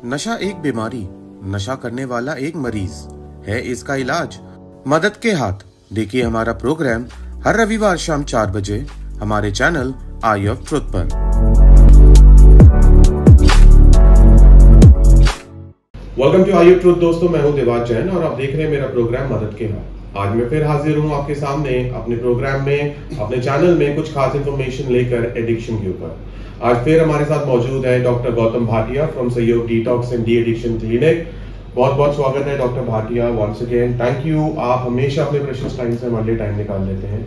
नशा एक बीमारी, नशा करने वाला एक मरीज है, इसका इलाज मदद के हाथ। देखिए हमारा प्रोग्राम हर रविवार शाम 4 बजे हमारे चैनल आई ऑफ ट्रुथ पर। Welcome to eye of truth दोस्तों, मैं हूं देवाज जैन और आप देख रहे हैं मेरा प्रोग्राम मदद के हाथ। आज मैं फिर हाजिर हूं आपके सामने अपने प्रोग्राम में, अपने चैनल में कुछ खास इंफॉर्मेशन लेकर एडिक्शन के ऊपर। आज फिर हमारे साथ मौजूद है doctor Gautam Bhatia from Sahyog detox and de addiction clinic. बहुत बहुत स्वागत है doctor Bhatia, once again thank you. आप हमेशा अपने प्रेशियस टाइम से हमारे लिए टाइम निकाल लेते हैं।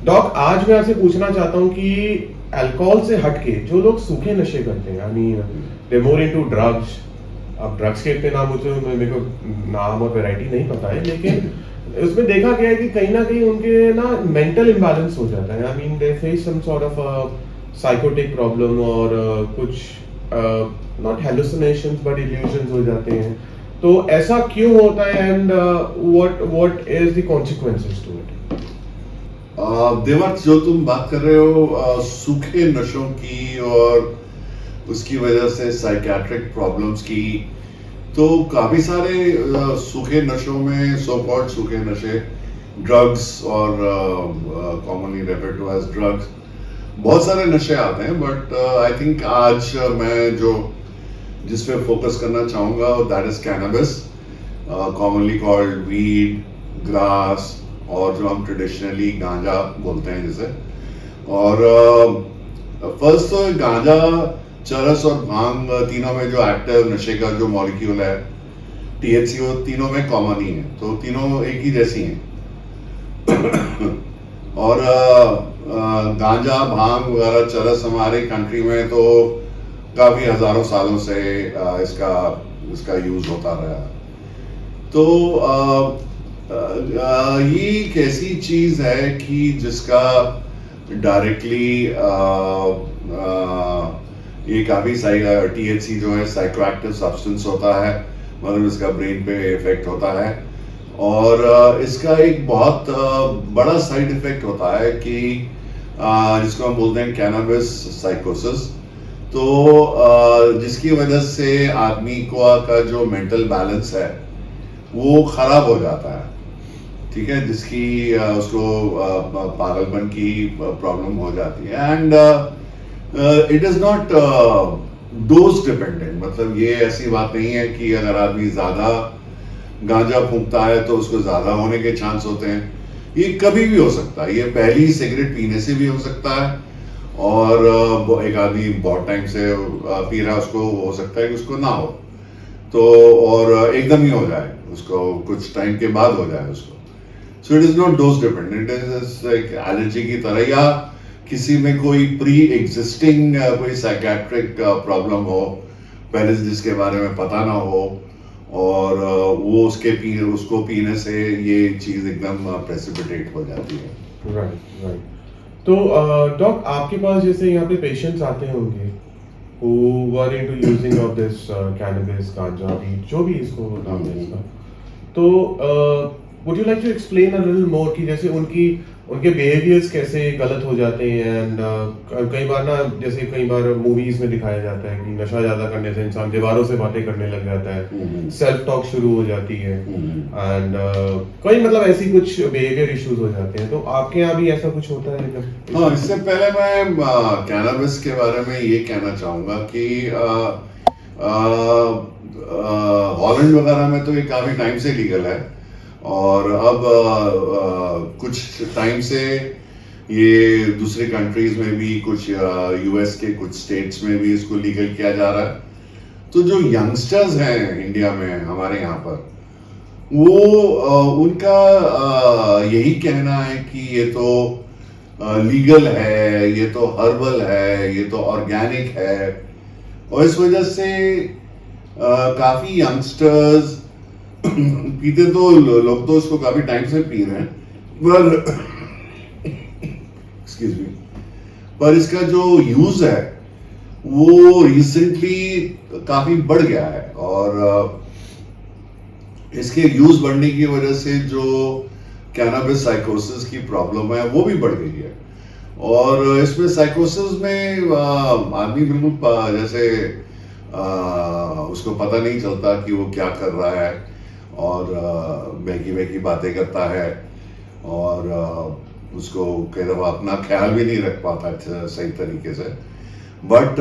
डॉक, आज मैं आपसे पूछना चाहता हूँ कि अल्कोहल से हटके जो लोग सूखे नशे करते हैं, आई मीन दे मोर इनटू ड्रग्स। अब ड्रग्स के इतने नाम मुझे मेरे को नाम और वैरायटी नहीं पता है, लेकिन उसमें देखा गया है कि कहीं ना कहीं उनके ना मेंटल इम्बैलेंस हो जाता है। I mean they face some sort of psychotic problem और कुछ नॉट हेलुसिनेशंस बट इल्यूजन्स हो जाते हैं। तो ऐसा क्यों होता है and what is the consequences to it? Devarth, जो तुम बात कर रहे हो सूखे नशों की और उसकी वजह से साइकियाट्रिक प्रॉब्लम्स की, तो काफी सारे सूखे नशों में सो कॉल्ड सूखे नशे, ड्रग्स और commonly referred to as drugs, बहुत सारे नशे आते हैं। बट आई थिंक आज मैं जिस पे फोकस करना चाहूंगा that is cannabis, commonly called weed, grass, और जो हम ट्रेडिशनली गांजा बोलते हैं जिसे। और फर्स्ट तो गांजा, चरस और भांग, तीनों में जो एक्टिव नशे का जो मॉलिक्यूल है THC, वो तीनों में कॉमन ही है, तो तीनों एक ही जैसी हैं। और गांजा, भांग वगैरह, चरस हमारे कंट्री में तो काफी हजारों सालों से इसका यूज होता रहा। तो ये एक ऐसी चीज है कि जिसका डायरेक्टली ये काफी THC जो है साइकोएक्टिव सब्सटेंस होता है, मतलब इसका ब्रेन पे इफेक्ट होता है। और इसका एक बहुत बड़ा साइड इफेक्ट होता है कि जिसको हम बोलते हैं कैनबिस साइकोसिस। तो जिसकी वजह से आदमी का जो मेंटल बैलेंस है वो खराब हो जाता है, ठीक है, जिसकी उसको पागलपन की प्रॉब्लम हो जाती है। And it is not dose dependent, मतलब ये ऐसी बात नहीं है कि अगर आदमी ज्यादा गांजा फूंकता है तो उसको ज्यादा होने के चांस होते हैं। ये कभी भी हो सकता है, ये पहली सिगरेट पीने से भी हो सकता है, और एक आदमी बहुत टाइम से पी रहा है, उसको हो सकता है कि उसको ना हो, तो और एकदम ही हो जाए उसको, कुछ टाइम के बाद हो जाए उसको। So it is not dose dependent, it is एक एलर्जी की तरह, या किसी में कोई प्री एग्जिस्टिंग कोई साइकियाट्रिक प्रॉब्लम हो पहले से, जिसके बारे में पता ना हो, और वो उसको पीने से ये चीज एकदम प्रेसिपिटेट हो जाती है। Right right. तो डॉक, आपके पास जैसे यहाँ पे पेशेंट्स आते होंगे who were into using of this cannabis, गांजा, weed, जो भी इसको नाम है इसका, तो would you like to explain a little more कि जैसे उनके बिहेवियर्स कैसे गलत हो जाते हैं? एंड कई बार ना, जैसे कई बार मूवीज में दिखाया जाता है कि नशा ज्यादा करने से इंसान दीवारों से बातें करने लग जाता है, सेल्फ टॉक शुरू हो जाती है, एंड कई मतलब ऐसी कुछ बिहेवियर इश्यूज हो जाते हैं। तो आपके यहाँ भी ऐसा कुछ होता है? हाँ, इससे पहले मैं कैनबिस के बारे में ये कहना चाहूंगा कि हॉलैंड वगैरह में तो ये काफी टाइम से लीगल है, और अब कुछ टाइम से ये दूसरी कंट्रीज में भी, कुछ US के कुछ स्टेट्स में भी इसको लीगल किया जा रहा है। तो जो यंगस्टर्स हैं इंडिया में, हमारे यहाँ पर, वो उनका यही कहना है कि ये तो लीगल है, ये तो हर्बल है, ये तो ऑर्गेनिक है, और इस वजह से काफी यंगस्टर्स पीते, तो लोग तो इसको काफी टाइम से पी रहे हैं, पर एक्सक्यूज मी, पर इसका जो यूज है वो रिसेंटली काफी बढ़ गया है, और इसके यूज बढ़ने की वजह से जो कैनबिस साइकोसिस की प्रॉब्लम है वो भी बढ़ गई है। और इसमें साइकोसिस में आदमी बिल्कुल जैसे उसको पता नहीं चलता कि वो क्या कर रहा है, और महंगी महंगी बातें करता है, और उसको कई दफ़ा अपना ख्याल भी नहीं रख पाता सही तरीके से। But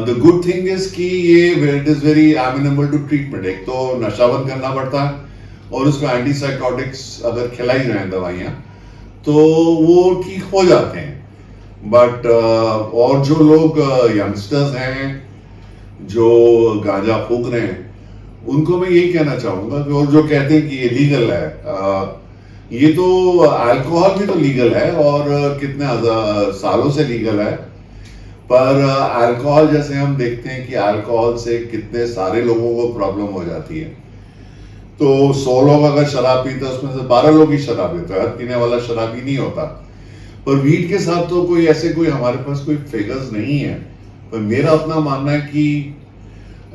the good thing is कि ये it is very amenable to treatment. एक तो नशा बंद करना पड़ता है, और उसको एंटीसाइकोटिक्स अगर खिलाई जाए दवाइयाँ तो वो ठीक हो जाते हैं। बट और जो लोग यंगस्टर्स हैं जो गांजा फूक रहे हैं, उनको मैं यही कहना चाहूँगा कि, और जो कहते हैं कि ये लीगल है, ये तो अल्कोहल भी तो लीगल है, और कितने हजार सालों से लीगल है। पर अल्कोहल जैसे हम देखते हैं कि अल्कोहल से कितने सारे लोगों को प्रॉब्लम हो जाती है। तो 100 लोग अगर शराब पीते हैं, उसमें से 12 लोग ही शराब पीते हैं, हर पीने वाला शराबी नहीं होता। पर वीट के साथ तो कोई हमारे पास कोई फिगर्स नहीं है, पर मेरा अपना मानना है कि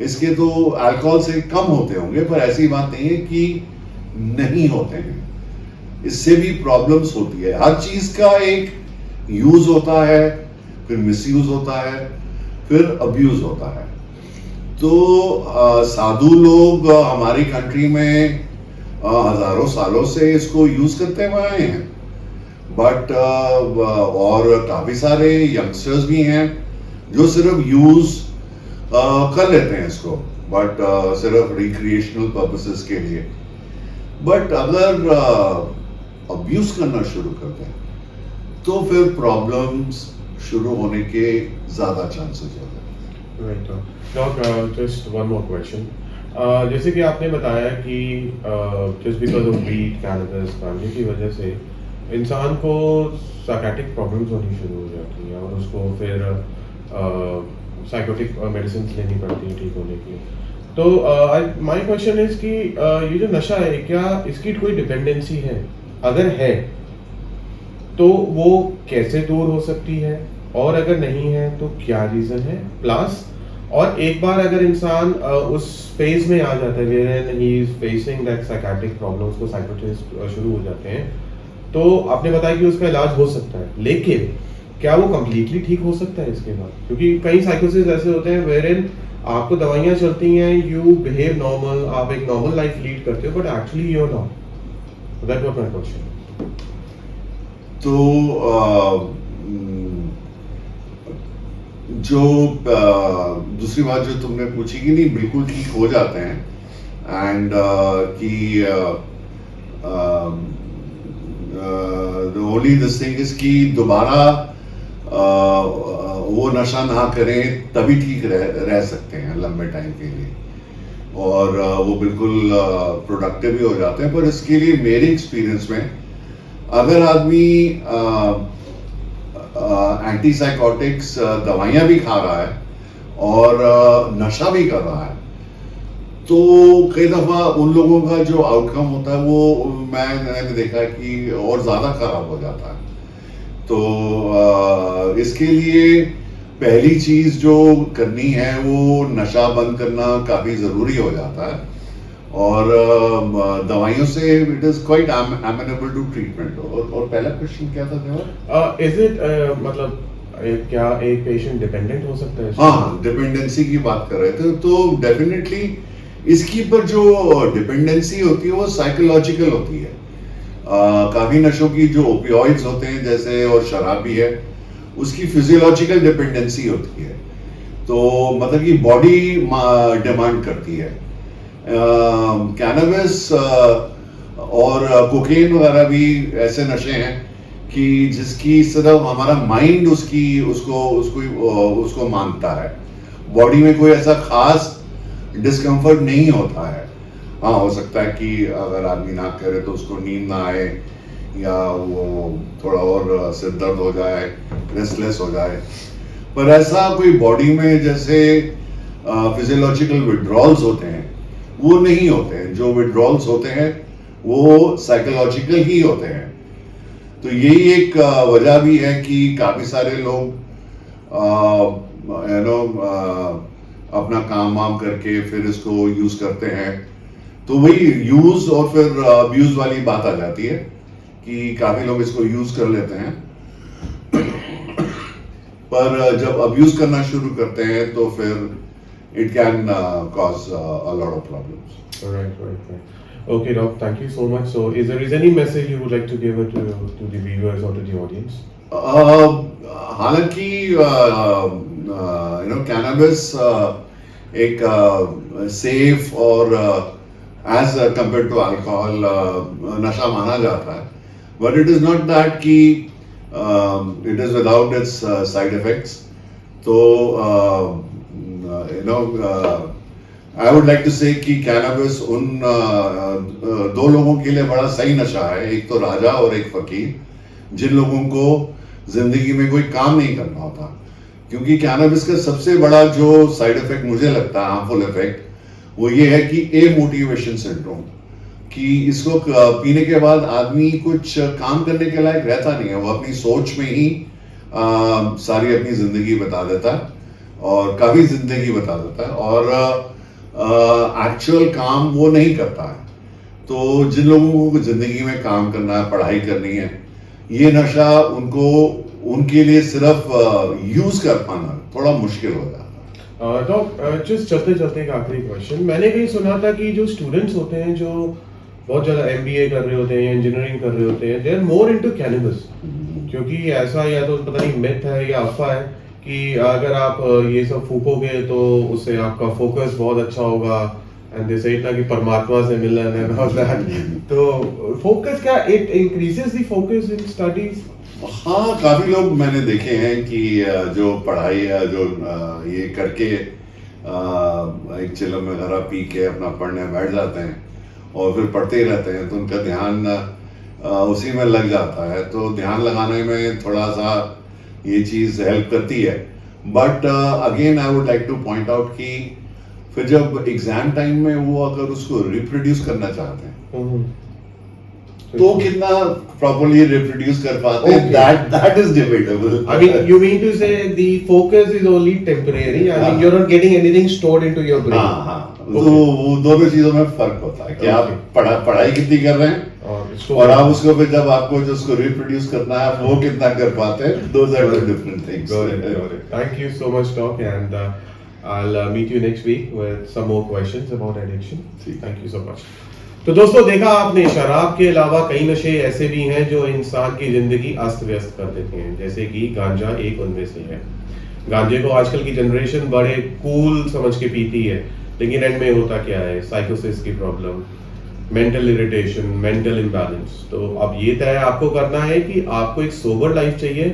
इसके तो अल्कोहल से कम होते होंगे, पर ऐसी बात नहीं है कि नहीं होते हैं। इससे भी प्रॉब्लम्स होती है। हर चीज का एक यूज होता है, फिर मिसयूज होता है, फिर अब्यूज होता है। तो साधु लोग हमारी कंट्री में हजारों सालों से इसको यूज करते हुए आए हैं। बट और काफी सारे यंगस्टर्स भी हैं जो सिर्फ यूज कर लेते हैं इसको, बट सिर्फ रिक्रिएशनल पर्पसेस के लिए। बट अगर अब्यूज करना शुरू करते हैं तो फिर प्रॉब्लम्स शुरू होने के ज्यादा चांसेस होते हैं। Right doc, just one more question. जैसे कि आपने बताया कि just because of weed, cannabis, गांजे की वजह से इंसान को साइकेट्रिक प्रॉब्लम्स होनी शुरू हो जाती हैं, और उसको फिर साइकोटिक मेडिसिन लेनी पड़ती है ठीक होने की। तो माय क्वेश्चन इज कि ये जो नशा है, क्या इसकी कोई डिपेंडेंसी है? अगर है तो वो कैसे दूर हो सकती है, और अगर नहीं है तो क्या रीजन है? प्लस और एक बार अगर इंसान उस फेज में आ जाता है where he is facing that psychiatric problems, को साइकोटिस्ट शुरू हो जाते हैं, तो आपने बताया कि उसका इलाज हो सकता है, लेकिन क्या वो कम्प्लीटली ठीक हो सकता है इसके बाद? क्योंकि कई साइकोसिस ऐसे होते हैं वेयर आपको दवाइयाँ चलती हैं, यू बिहेव नॉर्मल, आप एक नॉर्मल लाइफ लीड करते हो, but actually you are not. That was my question. तो जो दूसरी बात जो तुमने पूछी कि नहीं बिल्कुल ठीक हो जाते हैं, एंड कि the only this thing is कि दोबारा वो नशा ना करें तभी ठीक रह सकते हैं लंबे टाइम के लिए, और वो बिल्कुल प्रोडक्टिव भी हो जाते हैं। पर इसके लिए मेरे एक्सपीरियंस में अगर आदमी एंटीसाइकोटिक्स दवाइयां भी खा रहा है और नशा भी कर रहा है, तो कई दफा उन लोगों का जो आउटकम होता है वो मैंने देखा है कि और ज्यादा खराब हो जाता है। तो इसके लिए पहली चीज जो करनी है वो नशा बंद करना काफी जरूरी हो जाता है, और दवाइयों से it is quite amenable to treatment. और पहला क्वेश्चन क्या था देवर? इज इट मतलब क्या एक पेशेंट डिपेंडेंट हो सकता है? हाँ, डिपेंडेंसी की बात कर रहे थे, तो डेफिनेटली इसकी पर जो डिपेंडेंसी होती है वो साइकोलॉजिकल होती है। काफी नशों की जो ओपियोइड्स होते हैं जैसे, और शराब भी है, उसकी फिजियोलॉजिकल डिपेंडेंसी होती है। तो मतलब कि बॉडी डिमांड करती है। कैनबिस और कोकेन वगैरह भी ऐसे नशे हैं कि जिसकी सिर्फ हमारा माइंड उसको मांगता है, बॉडी में कोई ऐसा खास डिस्कम्फर्ट नहीं होता है। हाँ, हो सकता है कि अगर आदमी ना करे तो उसको नींद ना आए, या वो थोड़ा और सिर दर्द हो जाए, रेस्टलेस हो जाए, पर ऐसा कोई बॉडी में जैसे फिजियोलॉजिकल विड्रॉल्स होते हैं वो नहीं होते हैं। जो विड्रॉल्स होते हैं वो साइकोलॉजिकल ही होते हैं। तो यही एक वजह भी है कि काफी सारे लोग अपना काम वाम करके फिर इसको यूज करते हैं। तो वही यूज और फिर अब्यूज वाली बात आ जाती है कि काफी लोग इसको यूज कर लेते हैं पर जब अब्यूज करना शुरू करते हैं तो फिर it can cause a lot of problems. Right. Okay, Doc, thank you so much. So, is there any message you would like to give to the viewers or to the audience? हालांकि cannabis एक safe और as compare to alcohol नशा माना जाता है, but it is not that कि it is without its side effects. तो I would like to से कि कैनबिस उन दो लोगों के लिए बड़ा सही नशा है, एक तो राजा और एक फकीर, जिन लोगों को जिंदगी में कोई काम नहीं करना होता. क्योंकि कैनबिस का सबसे बड़ा जो साइड इफेक्ट मुझे लगता है, हार्मफुल इफेक्ट, वो ये है कि ए मोटिवेशन सिंड्रोम, कि इसको पीने के बाद आदमी कुछ काम करने के लायक रहता नहीं है. वो अपनी सोच में ही सारी अपनी जिंदगी बता देता है और काफी जिंदगी बता देता है और एक्चुअल काम वो नहीं करता है. तो जिन लोगों को जिंदगी में काम करना है, पढ़ाई करनी है, ये नशा उनको उनके लिए सिर्फ यूज कर पाना थोड़ा मुश्किल हो जाता है. तो जस्ट चलते चलते एक आखिरी क्वेश्चन, मैंने कहीं सुना था कि जो स्टूडेंट्स होते हैं जो बहुत ज्यादा एमबीए कर रहे होते हैं, इंजीनियरिंग कर रहे होते हैं, they are more into cannabis. क्योंकि ऐसा या तो पता नहीं मिथ है या अफवाह है कि अगर आप ये सब फूकोगे तो उससे आपका फोकस बहुत अच्छा होगा, एंड दे से इतना कि परमात्मा से मिलन एंड ऑल दैट. तो फोकस क्या it increases the focus in studies? हाँ, काफी लोग मैंने देखे हैं कि जो पढ़ाई जो ये करके एक चिलम वगैरह पी के अपना पढ़ने बैठ जाते हैं और फिर पढ़ते ही रहते हैं, तो उनका ध्यान उसी में लग जाता है. तो ध्यान लगाने में थोड़ा सा ये चीज हेल्प करती है. But again I would like two point out कि फिर जब एग्जाम टाइम में वो अगर उसको रिप्रोड्यूस करना चाहते हैं तो कितना प्रॉपर्ली रिप्रोड्यूस कर पाते हैं, that is debatable. I mean, you mean to say the focus is only temporary? I mean, you're not getting anything stored into your brain. हाँ. तो वो दोनों चीजों में फर्क होता है कि आप पढ़ाई कितनी कर रहे हैं और आप उसको फिर जब आपको जो उसको रिप्रोड्यूस करना है वो कितना कर पाते हैं. Those are two different things. Got it. Thank you so much, Doc, and I'll meet you next week with some more questions about addiction. Thank you so much. तो दोस्तों, देखा आपने, शराब के अलावा कई नशे ऐसे भी हैं जो इंसान की जिंदगी अस्त व्यस्त कर देते हैं, जैसे कि गांजा एक उनमें से है. गांजे को आजकल की जनरेशन बड़े कूल समझ के पीती है, लेकिन एंड में होता क्या है, साइकोसिस की problem, mental irritation, mental imbalance. तो अब ये तय आपको करना है कि आपको एक सोबर लाइफ चाहिए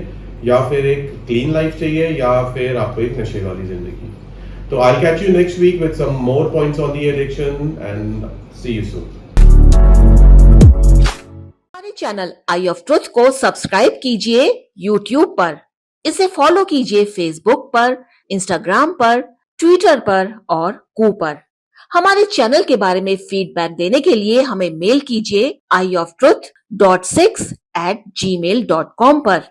या फिर एक क्लीन लाइफ चाहिए या फिर आपको एक नशे वाली जिंदगी. तो I catch you next week with some more points on the addiction and see you soon. हमारे चैनल आई ऑफ ट्रुथ को सब्सक्राइब कीजिए YouTube पर, इसे फॉलो कीजिए Facebook पर, Instagram पर, Twitter पर और कू पर. हमारे चैनल के बारे में फीडबैक देने के लिए हमें मेल कीजिए ioftruth.6@gmail.com पर.